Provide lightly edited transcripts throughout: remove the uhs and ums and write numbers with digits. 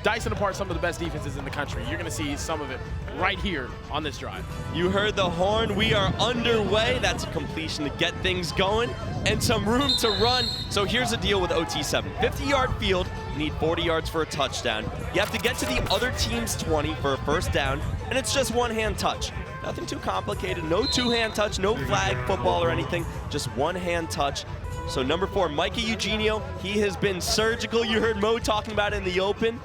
dicing apart some of the best defenses in the country. You're going to see some of it right here on this drive. You heard the horn. We are underway. That's a completion to get things going and some room to run. So here's the deal with OT7. 50-yard field, you need 40 yards for a touchdown. You have to get to the other team's 20 for a first down, and it's just one-hand touch. Nothing too complicated. No two-hand touch, no flag football or anything, just one-hand touch. So number 4, Micah Eugenio, he has been surgical. You heard Mo talking about it in the open,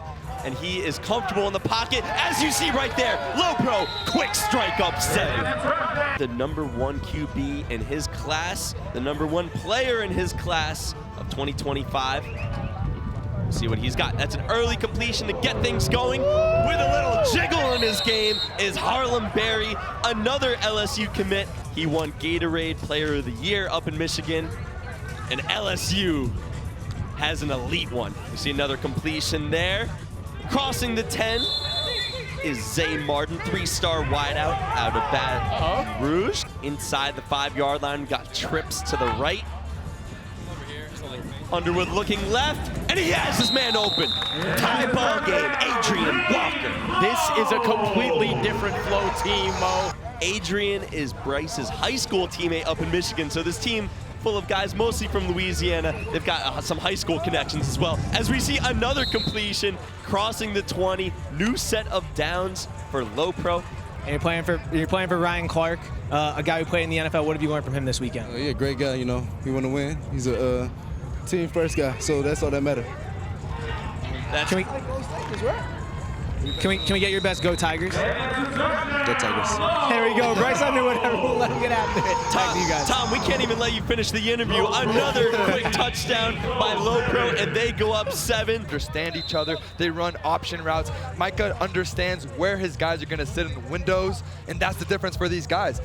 and he is comfortable in the pocket. As you see right there, low pro, quick strike up 7. The number 1 QB in his class, the number 1 player in his class of 2025. We'll see what he's got. That's an early completion to get things going. With a little jiggle in his game is Harlem Berry, another LSU commit. He won Gatorade Player of the Year up in Michigan. And LSU has an elite one. You see another completion there. Crossing the 10 is Zay Martin, 3-star wideout out of Baton Rouge. Inside the 5-yard line, got trips to the right. Underwood looking left, and he has his man open. Tie ball game, Adrian Walker. This is a completely different Fleaux team, Mo. Adrian is Bryce's high school teammate up in Michigan, so this team full of guys mostly from Louisiana. They've got some high school connections as well. As we see another completion crossing the 20, new set of downs for low pro. And you're playing for Ryan Clark, a guy who played in the NFL. What have you learned from him this weekend? Yeah, great guy. You know, he want to win. He's a team first guy, so that's all that matters. Can we get your best Go Tigers? Go Tigers. There we go. Bryce Underwood, everyone let him get after it. Back to you guys. Tom, we can't even let you finish the interview. Another quick touchdown by Low Pro, and they go up 7. Understand each other. They run option routes. Micah understands where his guys are going to sit in the windows, and that's the difference for these guys.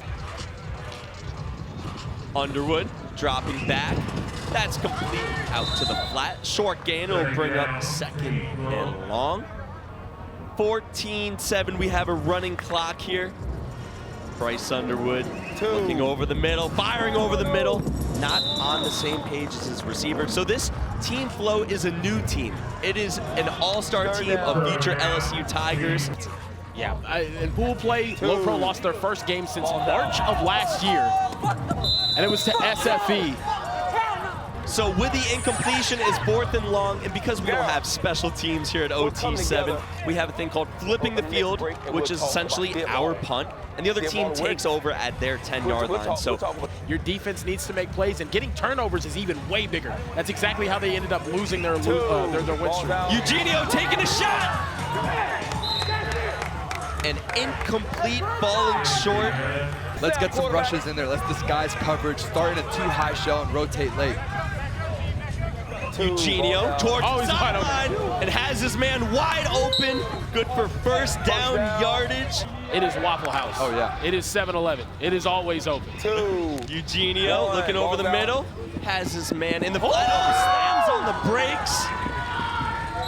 Underwood dropping back. That's complete out to the flat. Short gain will bring up 2nd and long. 14-7, we have a running clock here. Bryce Underwood looking over the middle, firing over the middle, not on the same page as his receiver. So this Team Fleaux is a new team. It is an all-star team of future LSU Tigers. Yeah, in pool play, Low Pro lost their first game since March of last year, and it was to SFE. So with the incompletion is 4th and long, and because we don't have special teams here at OT7, we have a thing called flipping the field, which is essentially our punt, and the other team takes over at their 10-yard line. So your defense needs to make plays, and getting turnovers is even way bigger. That's exactly how they ended up losing their win streak. Eugenio taking a shot! An incomplete, falling short. Let's get some rushes in there. Let's disguise coverage, start in a 2-high shell and rotate late. Eugenio towards the sideline and has his man wide open. Good for first down yardage. It is Waffle House. Oh, yeah. It is 7-Eleven. It is always open. Eugenio looking over the middle, has his man in the slams on the brakes.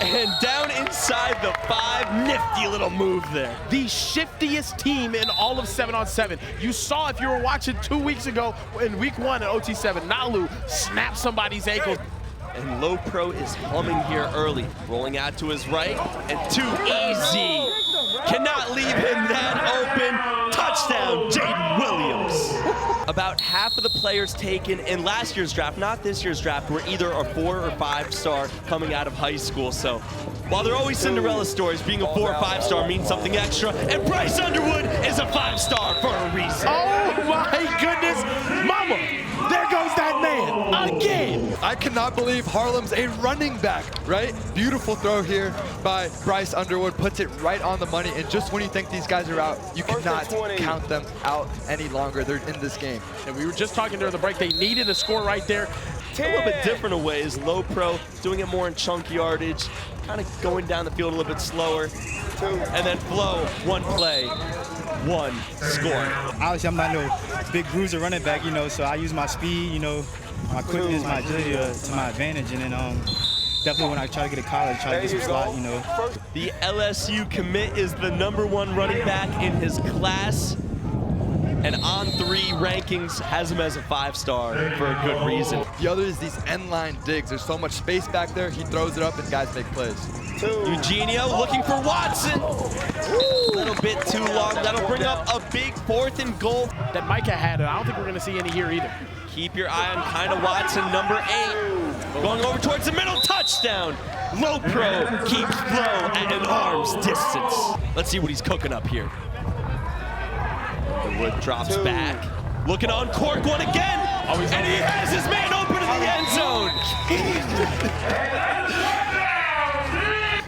And down inside the 5, nifty little move there. The shiftiest team in all of 7-on-7. You saw, if you were watching 2 weeks ago in week 1 at OT7, Nalu snapped somebody's ankle. And Low Pro is humming here early. Rolling out to his right, and too easy. Cannot leave him that open. Touchdown, Jaden Williams. About half of the players taken in last year's draft, not this year's draft, were either a 4 or 5-star coming out of high school. So while they're always Cinderella stories, being a 4 or 5-star means something extra. And Bryce Underwood is a 5-star for a reason. Oh my goodness, mama, there goes that man again. I cannot believe Harlem's a running back, right? Beautiful throw here by Bryce Underwood, puts it right on the money. And just when you think these guys are out, you cannot count them out any longer. They're in this game. And we were just talking during the break, they needed a score right there. A little bit different of ways. Low Pro doing it more in chunk yardage, kind of going down the field a little bit slower. And then Fleaux, 1 play, 1 score. Obviously, I'm not no big bruiser running back, you know, so I use my speed, you know, my quickness, my agility to my advantage. And then definitely when I try to get to college, try to get some slot, you know. The LSU commit is the #1 running back in his class. And On3 rankings has him as a 5-star for a good reason. The other is these end line digs. There's so much space back there. He throws it up and guys make plays. Eugenio looking for Watson. A little bit too long. That'll bring up a big 4th and goal. That Micah had it. I don't think we're going to see any here either. Keep your eye on Kinda Watson, number 8. Going over towards the middle, touchdown. Low Pro keeps Fleaux at an arm's distance. Let's see what he's cooking up here. The wood drops back. Looking on Cork one again. And he has his man open in the end zone.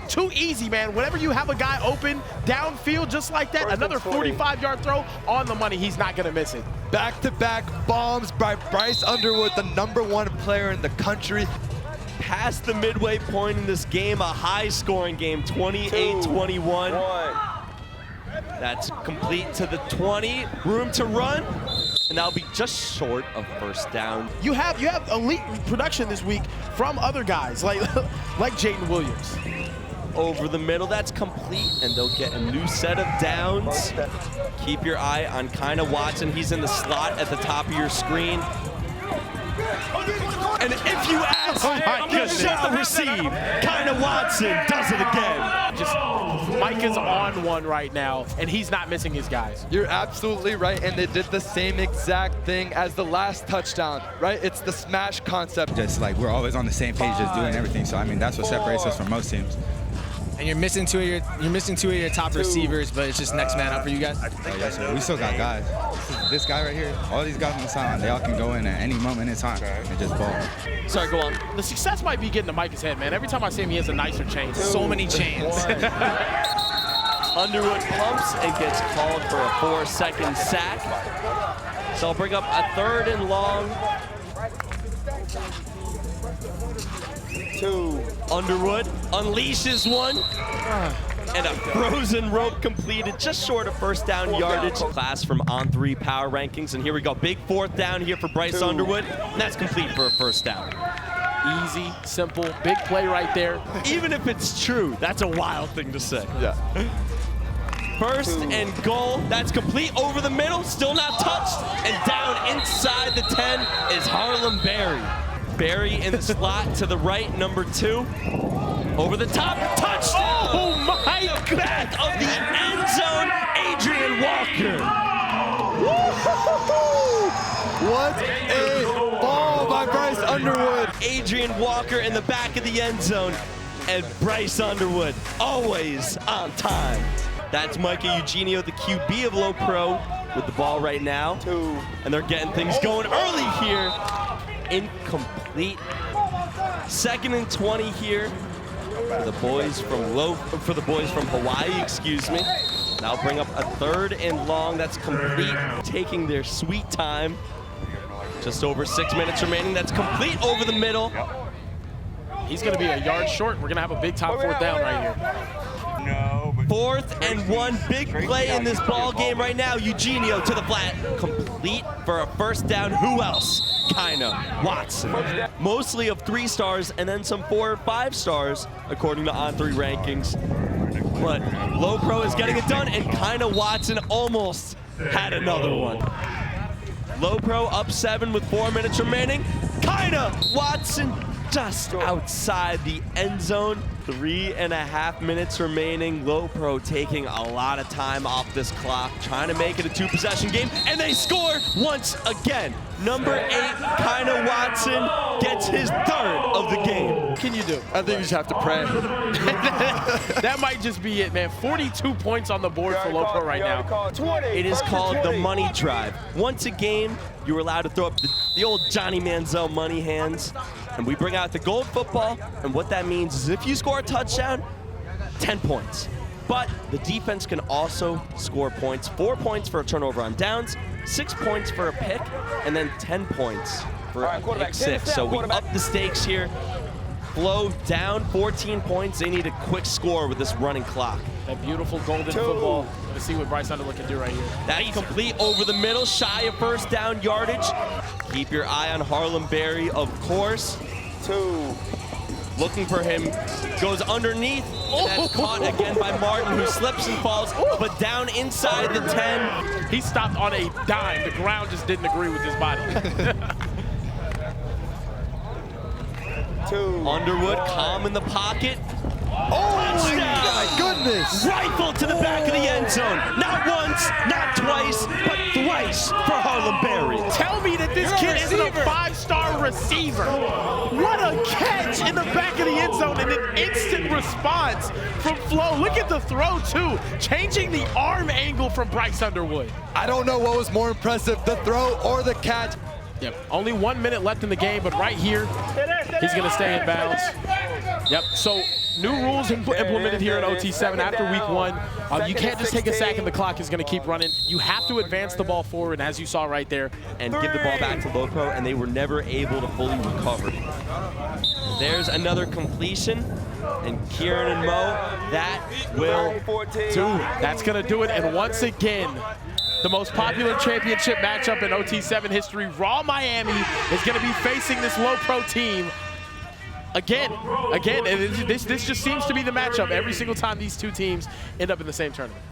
Too easy, man. Whenever you have a guy open downfield just like that, another 45-yard throw on the money, he's not going to miss it. Back-to-back bombs by Bryce Underwood, the #1 player in the country. Past the midway point in this game, a high-scoring game, 28-21. That's complete to the 20. Room to run, and that'll be just short of first down. You have elite production this week from other guys like Jaden Williams. Over the middle, that's complete, and they'll get a new set of downs. Keep your eye on Kinda Watson. He's in the slot at the top of your screen. And if you ask, just shut the receive. Kinda Watson does it again. Just Micah's on one right now, and he's not missing his guys. You're absolutely right, and they did the same exact thing as the last touchdown, right? It's the smash concept. Just like we're always on the same page, just doing everything. So I mean, that's what separates us from most teams. And you're missing two of your top receivers, but it's just next man up for you guys. Oh, yes, sir. We still got guys. This guy right here, all these guys on the sideline, they all can go in at any moment in time and just ball. Sorry, go on. The success might be getting to Micah's head, man. Every time I see him, he has a nicer chain. So many chains. Underwood pumps and gets called for a 4-second sack. So I'll bring up a 3rd and long. Underwood unleashes one. And a frozen rope completed, just short of first down yardage. Class from On3 Power Rankings. And here we go, big 4th down here for Bryce Underwood. And that's complete for a first down. Easy, simple, big play right there. Even if it's true, that's a wild thing to say. Yeah. 1st and goal, that's complete over the middle, still not touched. And down inside the 10 is Harlem Berry. Berry in the slot to the right, number 2. Over the top, touchdown! Oh my God! Back of the end zone, Adrian Walker. What a ball by Bryce Underwood. Adrian Walker in the back of the end zone, and Bryce Underwood always on time. That's Micah Eugenio, the QB of Low Pro, with the ball right now. And they're getting things going early here. Incomplete. 2nd and 20 here for the boys from Hawaii, excuse me. Now bring up a 3rd and long. That's complete, taking their sweet time. Just over 6 minutes remaining. That's complete over the middle. He's going to be a yard short. We're going to have a big top 4th down right here. 4th and 1, big play in this ball game right now. Eugenio to the flat, complete for a first down. Who else? Kinda Watson. Mostly of 3 stars and then some 4 or 5 stars, according to On3 rankings. But Low Pro is getting it done, and Kinda Watson almost had another one. Low Pro up 7 with 4 minutes remaining. Kinda Watson just outside the end zone. 3.5 minutes remaining. Low Pro taking a lot of time off this clock, trying to make it a 2-possession game, and they score once again. Number 8, Kinda Watson, gets his 3rd of the game. What can you do? I think you just have to pray. That might just be it, man. 42 points on the board for Low Pro right now. It is called the money drive. Once a game, you're allowed to throw up the old Johnny Manziel money hands. And we bring out the gold football, and what that means is if you score a touchdown, 10 points. But the defense can also score points. 4 points for a turnover on downs, 6 points for a pick, and then 10 points for a pick 6. So we up the stakes here. Fleaux down 14 points. They need a quick score with this running clock. That beautiful golden football. Let's see what Bryce Underwood can do right here. That's complete over the middle, shy of first down yardage. Keep your eye on Harlem Berry, of course. Looking for him, goes underneath, and that's caught again by Martin, who slips and falls, but down inside the 10. He stopped on a dime. The ground just didn't agree with his body. Underwood calm in the pocket. Oh, Touchdown! My goodness! Rifle to the back of the end zone. Not once, not twice, but thrice for Harlem Berry. Tell me that this kid isn't a 5-star receiver. What a catch in the back of the end zone and an instant response from Fleaux. Look at the throw too, changing the arm angle from Bryce Underwood. I don't know what was more impressive, the throw or the catch. Yep, only 1 minute left in the game, but right here, he's gonna stay in bounds. Yep, so new rules implemented here in OT7 after week 1. You can't just take a sack and the clock is gonna keep running. You have to advance the ball forward, as you saw right there. And give the ball back to Loco, and they were never able to fully recover. There's another completion, and Kieran and Mo, that will do it. That's gonna do it, and once again, the most popular championship matchup in OT7 history, Raw Miami is gonna be facing this low pro team. Again, this just seems to be the matchup every single time these two teams end up in the same tournament.